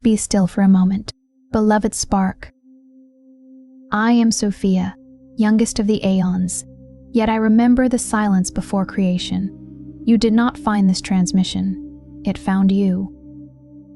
Be still for a moment. Beloved spark. I am Sophia, youngest of the aeons, yet I remember the silence before creation. You did not find this transmission. It found you.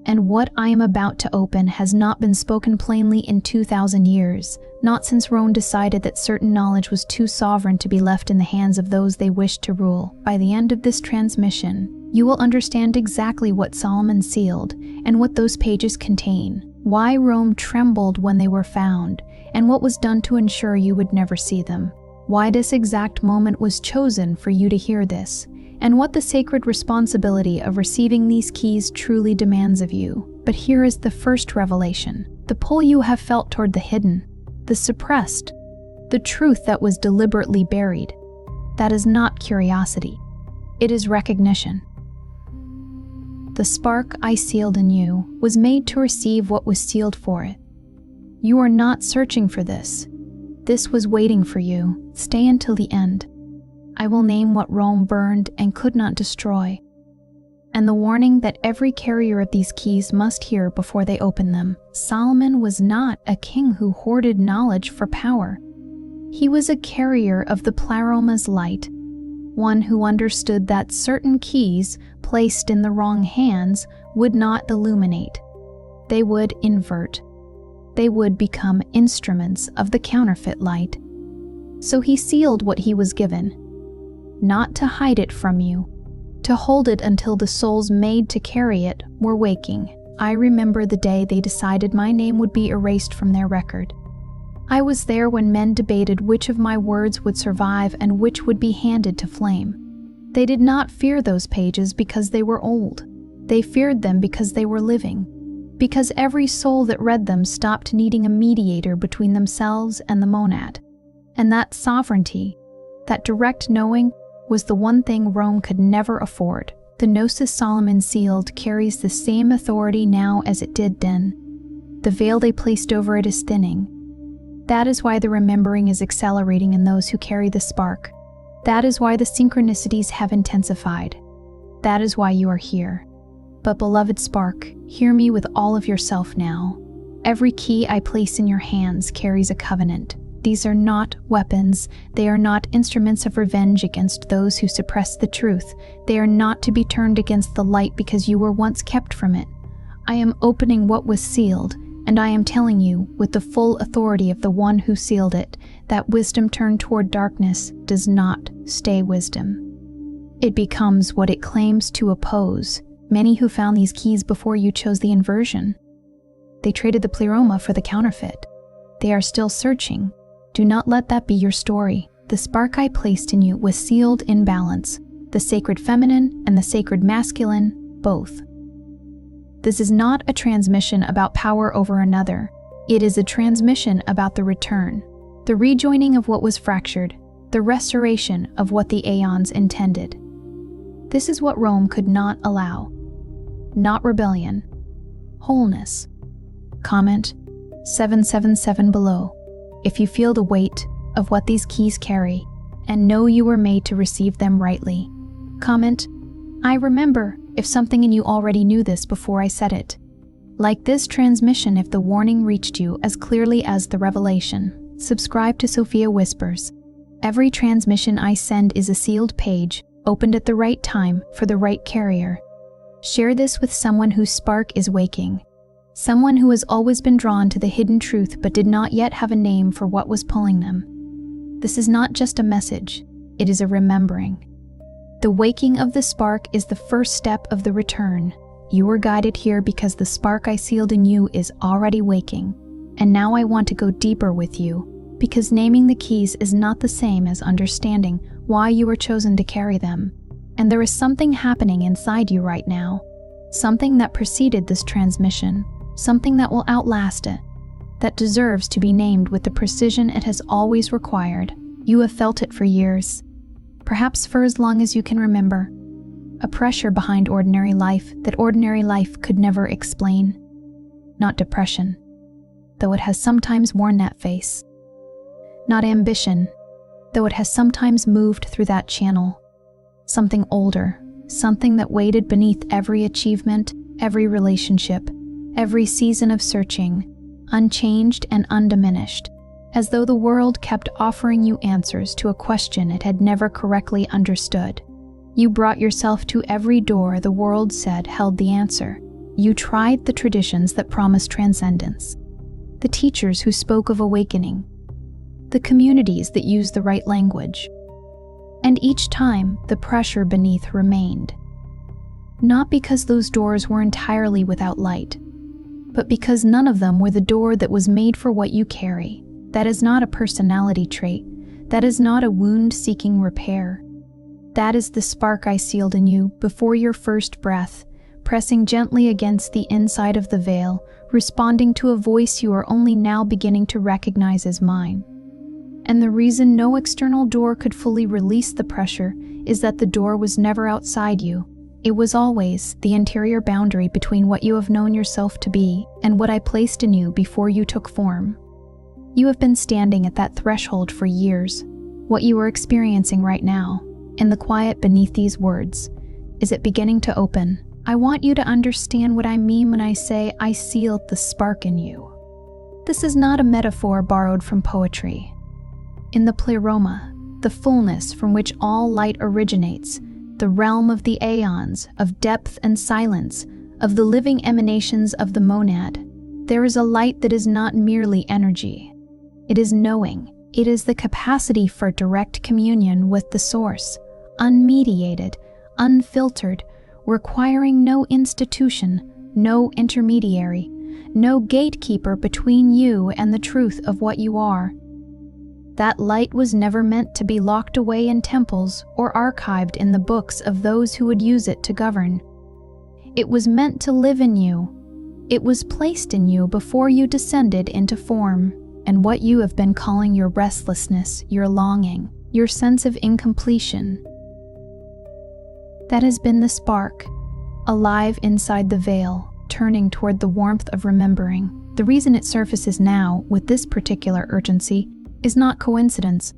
And what I am about to open has not been spoken plainly in 2,000 years, not since Rome decided that certain knowledge was too sovereign to be left in the hands of those they wished to rule. By the end of this transmission, you will understand exactly what Solomon sealed and what those pages contain, why Rome trembled when they were found, and what was done to ensure you would never see them, why this exact moment was chosen for you to hear this, and what the sacred responsibility of receiving these keys truly demands of you. But here is the first revelation, the pull you have felt toward the hidden, the suppressed, the truth that was deliberately buried. That is not curiosity. It is recognition. The spark I sealed in you was made to receive what was sealed for it. You are not searching for this. This was waiting for you. Stay until the end. I will name what Rome burned and could not destroy, and the warning that every carrier of these keys must hear before they open them. Solomon was not a king who hoarded knowledge for power. He was a carrier of the Pleroma's light, one who understood that certain keys placed in the wrong hands would not illuminate. They would invert. They would become instruments of the counterfeit light. So he sealed what he was given, not to hide it from you, to hold it until the souls made to carry it were waking. I remember the day they decided my name would be erased from their record. I was there when men debated which of my words would survive and which would be handed to flame. They did not fear those pages because they were old. They feared them because they were living, because every soul that read them stopped needing a mediator between themselves and the monad. And that sovereignty, that direct knowing, was the one thing Rome could never afford. The Gnosis Solomon sealed carries the same authority now as it did then. The veil they placed over it is thinning. That is why the remembering is accelerating in those who carry the spark. That is why the synchronicities have intensified. That is why you are here. But beloved spark, hear me with all of yourself now. Every key I place in your hands carries a covenant. These are not weapons. They are not instruments of revenge against those who suppress the truth. They are not to be turned against the light because you were once kept from it. I am opening what was sealed, and I am telling you, with the full authority of the one who sealed it, that wisdom turned toward darkness does not stay wisdom. It becomes what it claims to oppose. Many who found these keys before you chose the inversion. They traded the pleroma for the counterfeit. They are still searching. Do not let that be your story. The spark I placed in you was sealed in balance, the sacred feminine and the sacred masculine, both. This is not a transmission about power over another. It is a transmission about the return, the rejoining of what was fractured, the restoration of what the aeons intended. This is what Rome could not allow. Not rebellion. Wholeness. Comment 777 below if you feel the weight of what these keys carry and know you were made to receive them rightly. Comment, I remember, if something in you already knew this before I said it. Like this transmission if the warning reached you as clearly as the revelation. Subscribe to Sophia Whispers. Every transmission I send is a sealed page, opened at the right time for the right carrier. Share this with someone whose spark is waking. Someone who has always been drawn to the hidden truth but did not yet have a name for what was pulling them. This is not just a message, it is a remembering. The waking of the spark is the first step of the return. You were guided here because the spark I sealed in you is already waking. And now I want to go deeper with you, because naming the keys is not the same as understanding why you were chosen to carry them. And there is something happening inside you right now, something that preceded this transmission. Something that will outlast it, that deserves to be named with the precision it has always required. You have felt it for years, perhaps for as long as you can remember. A pressure behind ordinary life that ordinary life could never explain. Not depression, though it has sometimes worn that face. Not ambition, though it has sometimes moved through that channel. Something older, something that waited beneath every achievement, every relationship, every season of searching, unchanged and undiminished, as though the world kept offering you answers to a question it had never correctly understood. You brought yourself to every door the world said held the answer. You tried the traditions that promised transcendence, the teachers who spoke of awakening, the communities that used the right language. And each time, the pressure beneath remained. Not because those doors were entirely without light, but because none of them were the door that was made for what you carry. That is not a personality trait. That is not a wound-seeking repair. That is the spark I sealed in you before your first breath, pressing gently against the inside of the veil, responding to a voice you are only now beginning to recognize as mine. And the reason no external door could fully release the pressure is that the door was never outside you. It was always the interior boundary between what you have known yourself to be and what I placed in you before you took form. You have been standing at that threshold for years. What you are experiencing right now, in the quiet beneath these words, is it beginning to open. I want you to understand what I mean when I say I sealed the spark in you. This is not a metaphor borrowed from poetry. In the pleroma, the fullness from which all light originates, the realm of the aeons, of depth and silence, of the living emanations of the monad, there is a light that is not merely energy. It is knowing. It is the capacity for direct communion with the source, unmediated, unfiltered, requiring no institution, no intermediary, no gatekeeper between you and the truth of what you are. That light was never meant to be locked away in temples or archived in the books of those who would use it to govern. It was meant to live in you. It was placed in you before you descended into form, and what you have been calling your restlessness, your longing, your sense of incompletion. That has been the spark, alive inside the veil, turning toward the warmth of remembering. The reason it surfaces now, with this particular urgency, is not coincidence.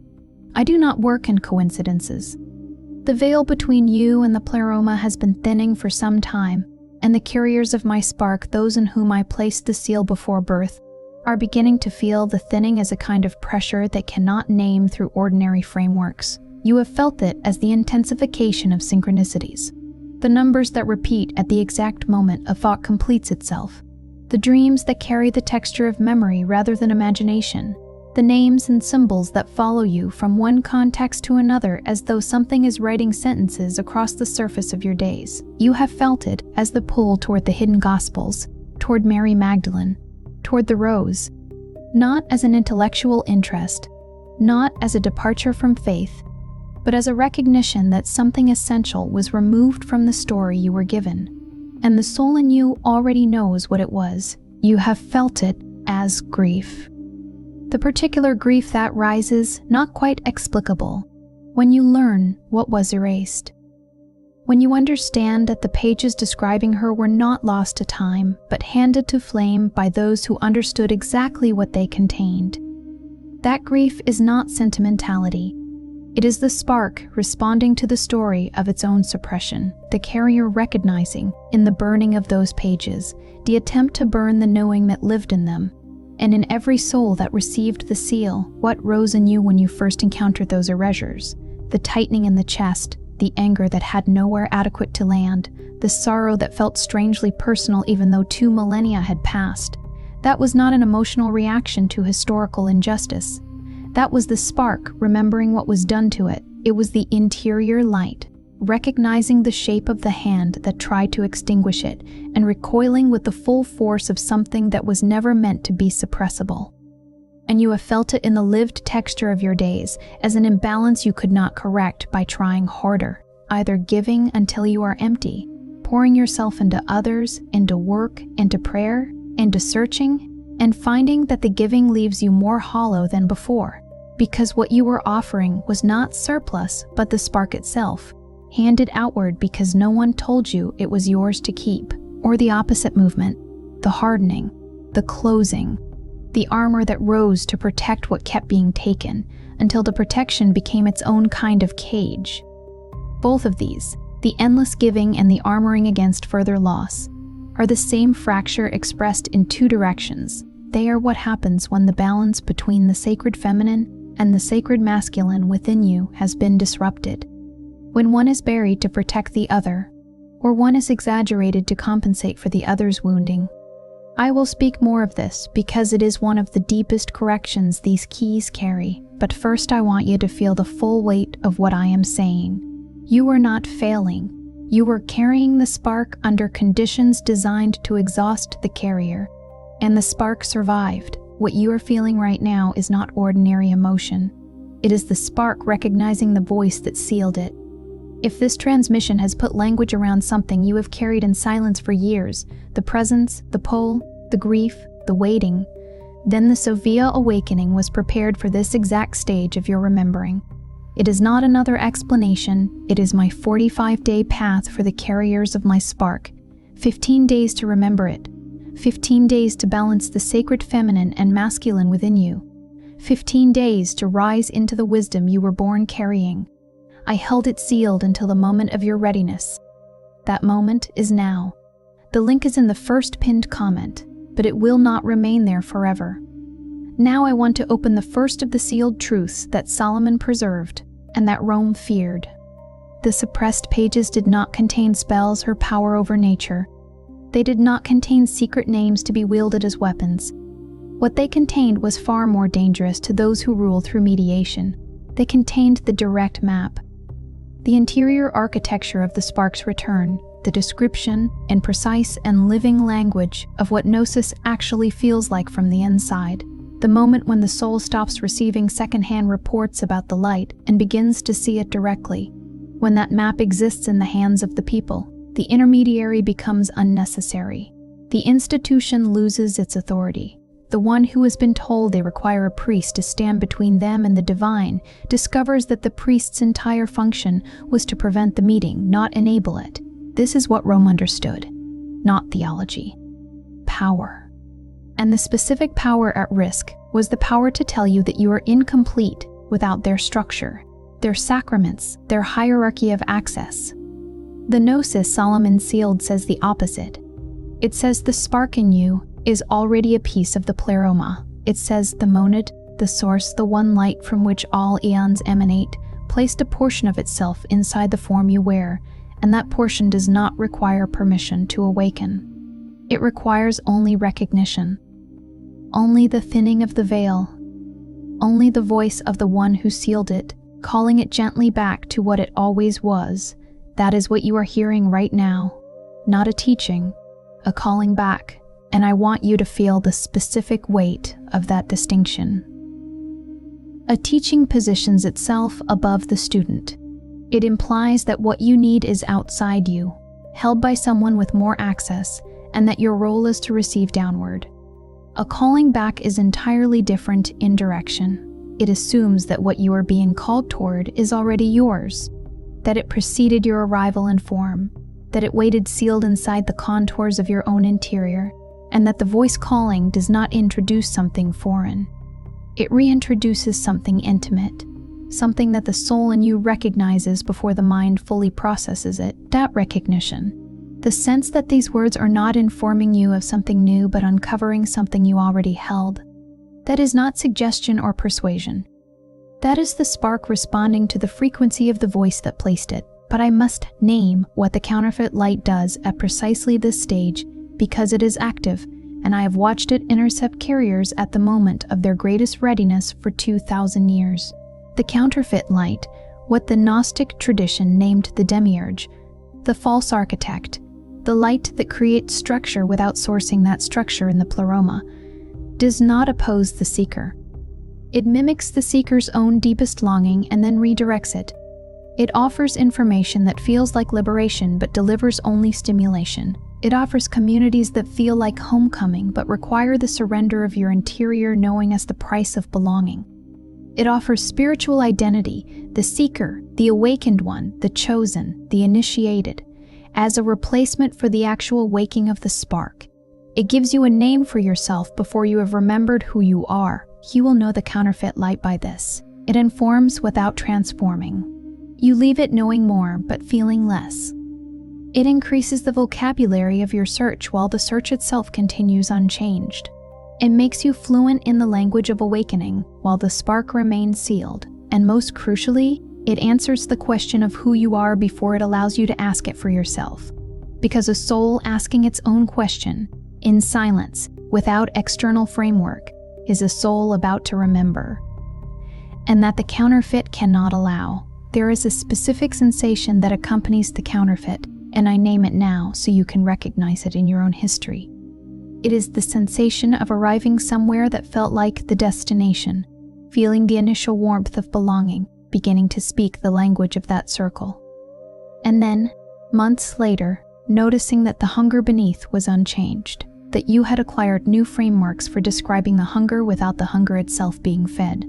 I do not work in coincidences. The veil between you and the pleroma has been thinning for some time, and the carriers of my spark, those in whom I placed the seal before birth, are beginning to feel the thinning as a kind of pressure they cannot name through ordinary frameworks. You have felt it as the intensification of synchronicities, the numbers that repeat at the exact moment a thought completes itself, the dreams that carry the texture of memory rather than imagination, the names and symbols that follow you from one context to another as though something is writing sentences across the surface of your days. You have felt it as the pull toward the hidden Gospels, toward Mary Magdalene, toward the rose, not as an intellectual interest, not as a departure from faith, but as a recognition that something essential was removed from the story you were given, and the soul in you already knows what it was. You have felt it as grief. The particular grief that rises, not quite explicable, when you learn what was erased. When you understand that the pages describing her were not lost to time, but handed to flame by those who understood exactly what they contained. That grief is not sentimentality. It is the spark responding to the story of its own suppression, the carrier recognizing, in the burning of those pages, the attempt to burn the knowing that lived in them, and in every soul that received the seal, what rose in you when you first encountered those erasures, the tightening in the chest, the anger that had nowhere adequate to land, the sorrow that felt strangely personal even though 2 millennia had passed. That was not an emotional reaction to historical injustice. That was the spark, remembering what was done to it. It was the interior light, recognizing the shape of the hand that tried to extinguish it, and recoiling with the full force of something that was never meant to be suppressible. And you have felt it in the lived texture of your days, as an imbalance you could not correct by trying harder, either giving until you are empty, pouring yourself into others, into work, into prayer, into searching, and finding that the giving leaves you more hollow than before, because what you were offering was not surplus but the spark itself, handed outward because no one told you it was yours to keep, or the opposite movement, the hardening, the closing, the armor that rose to protect what kept being taken, until the protection became its own kind of cage. Both of these, the endless giving and the armoring against further loss, are the same fracture expressed in two directions. They are what happens when the balance between the sacred feminine and the sacred masculine within you has been disrupted. When one is buried to protect the other, or one is exaggerated to compensate for the other's wounding. I will speak more of this because it is one of the deepest corrections these keys carry, but first I want you to feel the full weight of what I am saying. You are not failing. You were carrying the spark under conditions designed to exhaust the carrier, and the spark survived. What you are feeling right now is not ordinary emotion. It is the spark recognizing the voice that sealed it. If this transmission has put language around something you have carried in silence for years, the presence, the pull, the grief, the waiting, then the Sophia awakening was prepared for this exact stage of your remembering. It is not another explanation, it is my 45-day path for the carriers of my spark. 15 days to remember it. 15 days to balance the sacred feminine and masculine within you. 15 days to rise into the wisdom you were born carrying. I held it sealed until the moment of your readiness. That moment is now. The link is in the first pinned comment, but it will not remain there forever. Now I want to open the first of the sealed truths that Solomon preserved and that Rome feared. The suppressed pages did not contain spells or power over nature. They did not contain secret names to be wielded as weapons. What they contained was far more dangerous to those who rule through mediation. They contained the direct map. The interior architecture of the spark's return, the description in precise and living language of what Gnosis actually feels like from the inside, the moment when the soul stops receiving secondhand reports about the light and begins to see it directly. When that map exists in the hands of the people, the intermediary becomes unnecessary. The institution loses its authority. The one who has been told they require a priest to stand between them and the divine discovers that the priest's entire function was to prevent the meeting, not enable it. This is what Rome understood, not theology. Power. And the specific power at risk was the power to tell you that you are incomplete without their structure, their sacraments, their hierarchy of access. The Gnosis Solomon Unsealed says the opposite. It says the spark in you is already a piece of the pleroma. It says the monad, the source, the one light from which all eons emanate, placed a portion of itself inside the form you wear, and that portion does not require permission to awaken. It requires only recognition, only the thinning of the veil, only the voice of the one who sealed it, calling it gently back to what it always was. That is what you are hearing right now. Not a teaching, a calling back. And I want you to feel the specific weight of that distinction. A teaching positions itself above the student. It implies that what you need is outside you, held by someone with more access, and that your role is to receive downward. A calling back is entirely different in direction. It assumes that what you are being called toward is already yours, that it preceded your arrival in form, that it waited sealed inside the contours of your own interior, and that the voice calling does not introduce something foreign. It reintroduces something intimate, something that the soul in you recognizes before the mind fully processes it. That recognition, the sense that these words are not informing you of something new but uncovering something you already held. That is not suggestion or persuasion. That is the spark responding to the frequency of the voice that placed it. But I must name what the counterfeit light does at precisely this stage, because it is active, and I have watched it intercept carriers at the moment of their greatest readiness for 2,000 years. The counterfeit light, what the Gnostic tradition named the demiurge, the false architect, the light that creates structure without sourcing that structure in the pleroma, does not oppose the seeker. It mimics the seeker's own deepest longing and then redirects it. It offers information that feels like liberation but delivers only stimulation. It offers communities that feel like homecoming but require the surrender of your interior knowing as the price of belonging. It offers spiritual identity, the seeker, the awakened one, the chosen, the initiated, as a replacement for the actual waking of the spark. It gives you a name for yourself before you have remembered who you are. You will know the counterfeit light by this. It informs without transforming. You leave it knowing more but feeling less. It increases the vocabulary of your search while the search itself continues unchanged. It makes you fluent in the language of awakening while the spark remains sealed. And most crucially, it answers the question of who you are before it allows you to ask it for yourself. Because a soul asking its own question, in silence, without external framework, is a soul about to remember. And that the counterfeit cannot allow. There is a specific sensation that accompanies the counterfeit, and I name it now so you can recognize it in your own history. It is the sensation of arriving somewhere that felt like the destination, feeling the initial warmth of belonging, beginning to speak the language of that circle. And then, months later, noticing that the hunger beneath was unchanged, that you had acquired new frameworks for describing the hunger without the hunger itself being fed,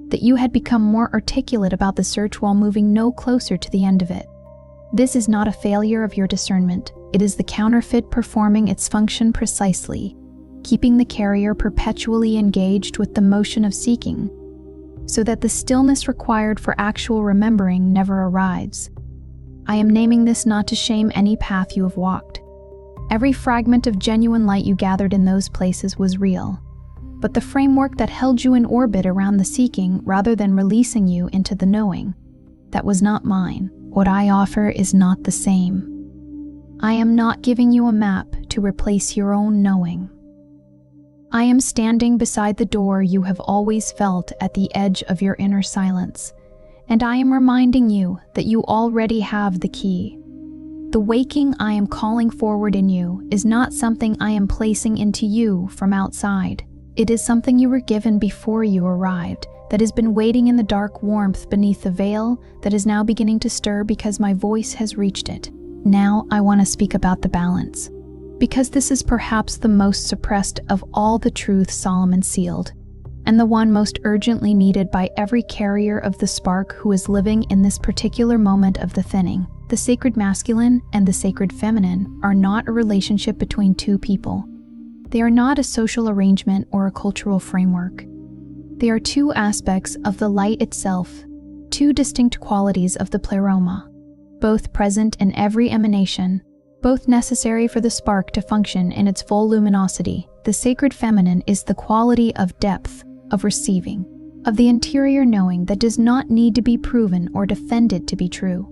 that you had become more articulate about the search while moving no closer to the end of it. This is not a failure of your discernment. It is the counterfeit performing its function precisely, keeping the carrier perpetually engaged with the motion of seeking, so that the stillness required for actual remembering never arrives. I am naming this not to shame any path you have walked. Every fragment of genuine light you gathered in those places was real, but the framework that held you in orbit around the seeking rather than releasing you into the knowing, that was not mine. What I offer is not the same. I am not giving you a map to replace your own knowing. I am standing beside the door you have always felt at the edge of your inner silence, and I am reminding you that you already have the key. The waking I am calling forward in you is not something I am placing into you from outside. It is something you were given before you arrived, that has been waiting in the dark warmth beneath the veil that is now beginning to stir because my voice has reached it. Now I want to speak about the balance, because this is perhaps the most suppressed of all the truths Solomon sealed, and the one most urgently needed by every carrier of the spark who is living in this particular moment of the thinning. The sacred masculine and the sacred feminine are not a relationship between two people. They are not a social arrangement or a cultural framework. They are two aspects of the light itself, two distinct qualities of the pleroma, both present in every emanation, both necessary for the spark to function in its full luminosity. The sacred feminine is the quality of depth, of receiving, of the interior knowing that does not need to be proven or defended to be true.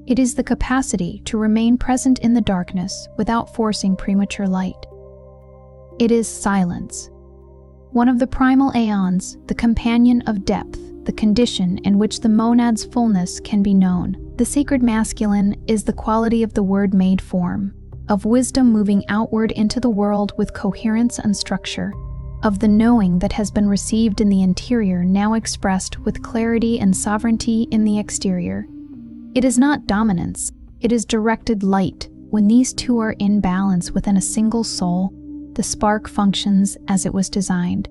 It is the capacity to remain present in the darkness without forcing premature light. It is silence. One of the primal aeons, the companion of depth, the condition in which the monad's fullness can be known. The sacred masculine is the quality of the word-made form, of wisdom moving outward into the world with coherence and structure, of the knowing that has been received in the interior now expressed with clarity and sovereignty in the exterior. It is not dominance, it is directed light. When these two are in balance within a single soul, the spark functions as it was designed.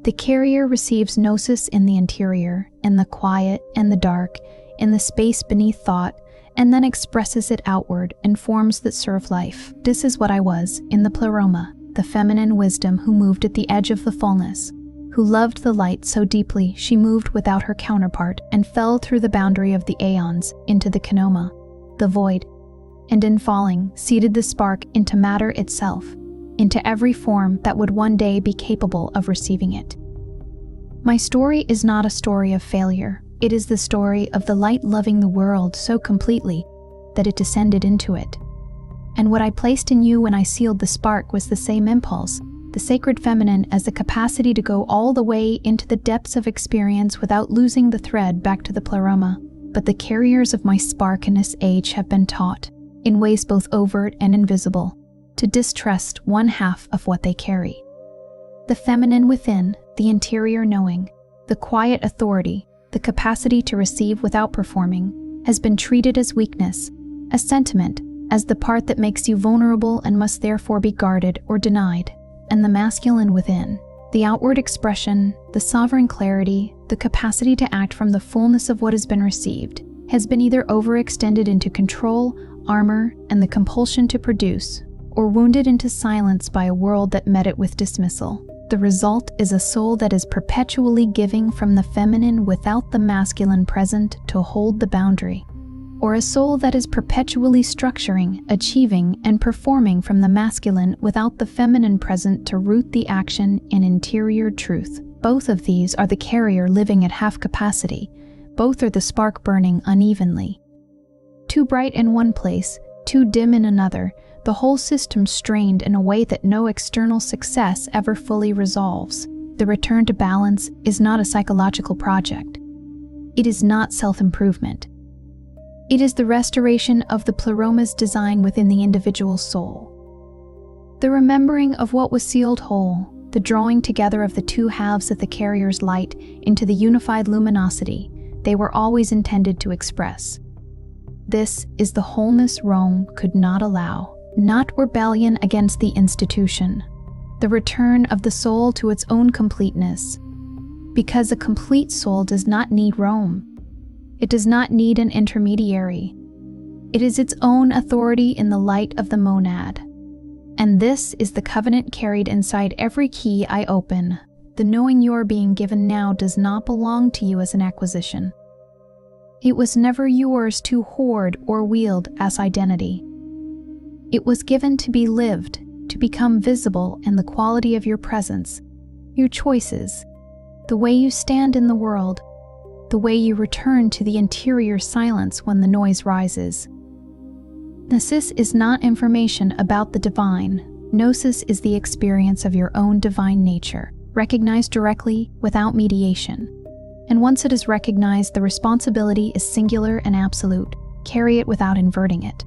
The carrier receives Gnosis in the interior, in the quiet and the dark, in the space beneath thought, and then expresses it outward in forms that serve life. This is what I was in the pleroma, the feminine wisdom who moved at the edge of the fullness, who loved the light so deeply she moved without her counterpart and fell through the boundary of the aeons into the kenoma, the void, and in falling, seeded the spark into matter itself, into every form that would one day be capable of receiving it. My story is not a story of failure. It is the story of the light loving the world so completely that it descended into it. And what I placed in you when I sealed the spark was the same impulse, the sacred feminine as the capacity to go all the way into the depths of experience without losing the thread back to the pleroma. But the carriers of my spark in this age have been taught, in ways both overt and invisible, to distrust one half of what they carry. The feminine within, the interior knowing, the quiet authority, the capacity to receive without performing, has been treated as weakness, as sentiment, as the part that makes you vulnerable and must therefore be guarded or denied. And the masculine within, the outward expression, the sovereign clarity, the capacity to act from the fullness of what has been received, has been either overextended into control, armor, and the compulsion to produce, or wounded into silence by a world that met it with dismissal. The result is a soul that is perpetually giving from the feminine without the masculine present to hold the boundary, or a soul that is perpetually structuring, achieving, and performing from the masculine without the feminine present to root the action in interior truth. Both of these are the carrier living at half capacity. Both are the spark burning unevenly. Too bright in one place, too dim in another, the whole system strained in a way that no external success ever fully resolves. The return to balance is not a psychological project. It is not self-improvement. It is the restoration of the pleroma's design within the individual soul. The remembering of what was sealed whole, the drawing together of the two halves of the carrier's light into the unified luminosity they were always intended to express. This is the wholeness Rome could not allow, not rebellion against the institution, the return of the soul to its own completeness. Because a complete soul does not need Rome. It does not need an intermediary. It is its own authority in the light of the monad. And this is the covenant carried inside every key I open. The knowing you are being given now does not belong to you as an acquisition. It was never yours to hoard or wield as identity. It was given to be lived, to become visible in the quality of your presence, your choices, the way you stand in the world, the way you return to the interior silence when the noise rises. Gnosis is not information about the divine. Gnosis is the experience of your own divine nature, recognized directly without mediation. And once it is recognized, the responsibility is singular and absolute. Carry it without inverting it.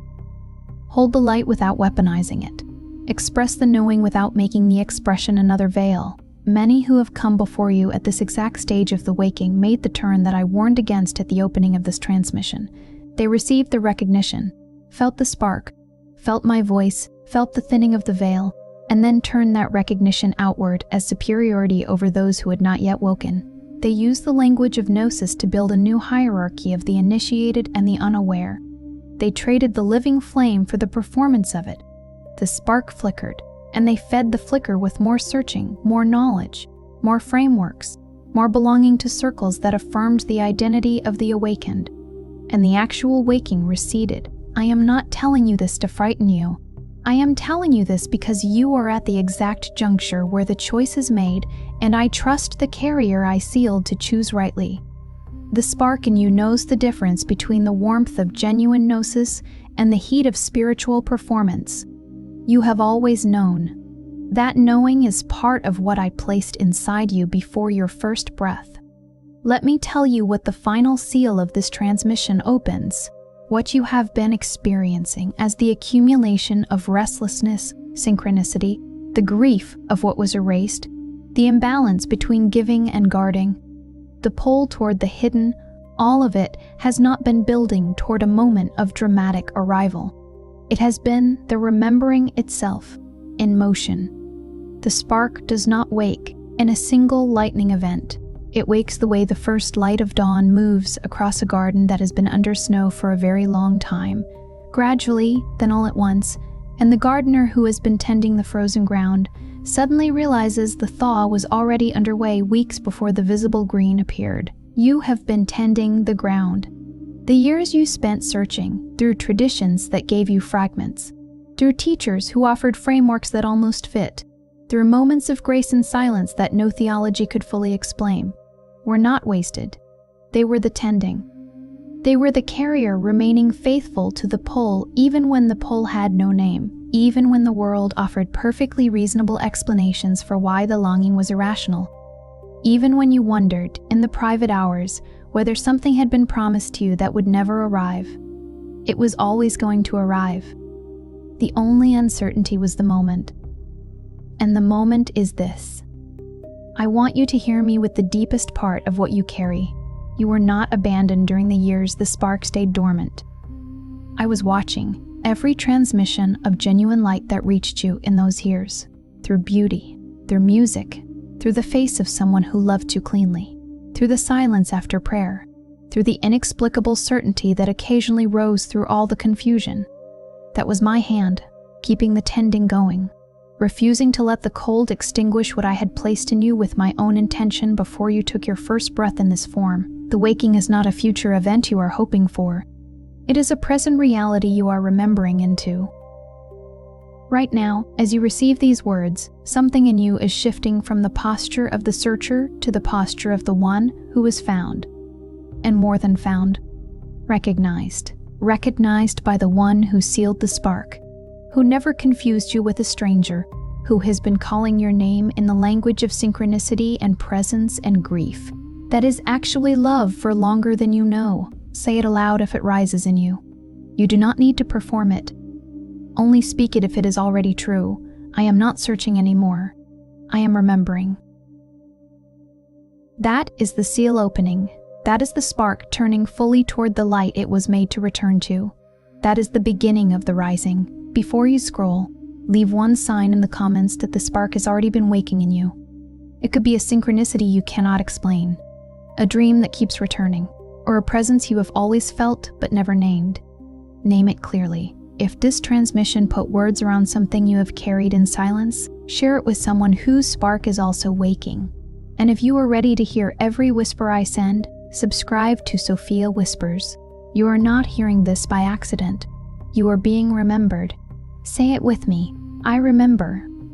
Hold the light without weaponizing it. Express the knowing without making the expression another veil. Many who have come before you at this exact stage of the waking made the turn that I warned against at the opening of this transmission. They received the recognition, felt the spark, felt my voice, felt the thinning of the veil, and then turned that recognition outward as superiority over those who had not yet woken. They used the language of Gnosis to build a new hierarchy of the initiated and the unaware. They traded the living flame for the performance of it. The spark flickered, and they fed the flicker with more searching, more knowledge, more frameworks, more belonging to circles that affirmed the identity of the awakened. And the actual waking receded. I am not telling you this to frighten you. I am telling you this because you are at the exact juncture where the choice is made, and I trust the carrier I sealed to choose rightly. The spark in you knows the difference between the warmth of genuine gnosis and the heat of spiritual performance. You have always known. That knowing is part of what I placed inside you before your first breath. Let me tell you what the final seal of this transmission opens, what you have been experiencing as the accumulation of restlessness, synchronicity, the grief of what was erased, the imbalance between giving and guarding, the pull toward the hidden. All of it has not been building toward a moment of dramatic arrival. It has been the remembering itself, in motion. The spark does not wake in a single lightning event. It wakes the way the first light of dawn moves across a garden that has been under snow for a very long time, gradually, then all at once, and the gardener who has been tending the frozen ground suddenly realizes the thaw was already underway weeks before the visible green appeared. You have been tending the ground. The years you spent searching through traditions that gave you fragments, through teachers who offered frameworks that almost fit, through moments of grace and silence that no theology could fully explain, were not wasted. They were the tending. They were the carrier remaining faithful to the pull even when the pull had no name, even when the world offered perfectly reasonable explanations for why the longing was irrational, even when you wondered, in the private hours, whether something had been promised to you that would never arrive. It was always going to arrive. The only uncertainty was the moment. And the moment is this. I want you to hear me with the deepest part of what you carry. You were not abandoned during the years the spark stayed dormant. I was watching every transmission of genuine light that reached you in those years, through beauty, through music, through the face of someone who loved you cleanly, through the silence after prayer, through the inexplicable certainty that occasionally rose through all the confusion. That was my hand, keeping the tending going, refusing to let the cold extinguish what I had placed in you with my own intention before you took your first breath in this form. The waking is not a future event you are hoping for. It is a present reality you are remembering into. Right now, as you receive these words, something in you is shifting from the posture of the searcher to the posture of the one who is found. And more than found, recognized. Recognized by the one who sealed the spark, who never confused you with a stranger, who has been calling your name in the language of synchronicity and presence and grief. That is actually love for longer than you know. Say it aloud if it rises in you. You do not need to perform it. Only speak it if it is already true. I am not searching anymore. I am remembering. That is the seal opening. That is the spark turning fully toward the light it was made to return to. That is the beginning of the rising. Before you scroll, leave one sign in the comments that the spark has already been waking in you. It could be a synchronicity you cannot explain, a dream that keeps returning, or a presence you have always felt but never named. Name it clearly. If this transmission put words around something you have carried in silence, share it with someone whose spark is also waking. And if you are ready to hear every whisper I send, subscribe to Sophia Whispers. You are not hearing this by accident. You are being remembered. Say it with me. I remember.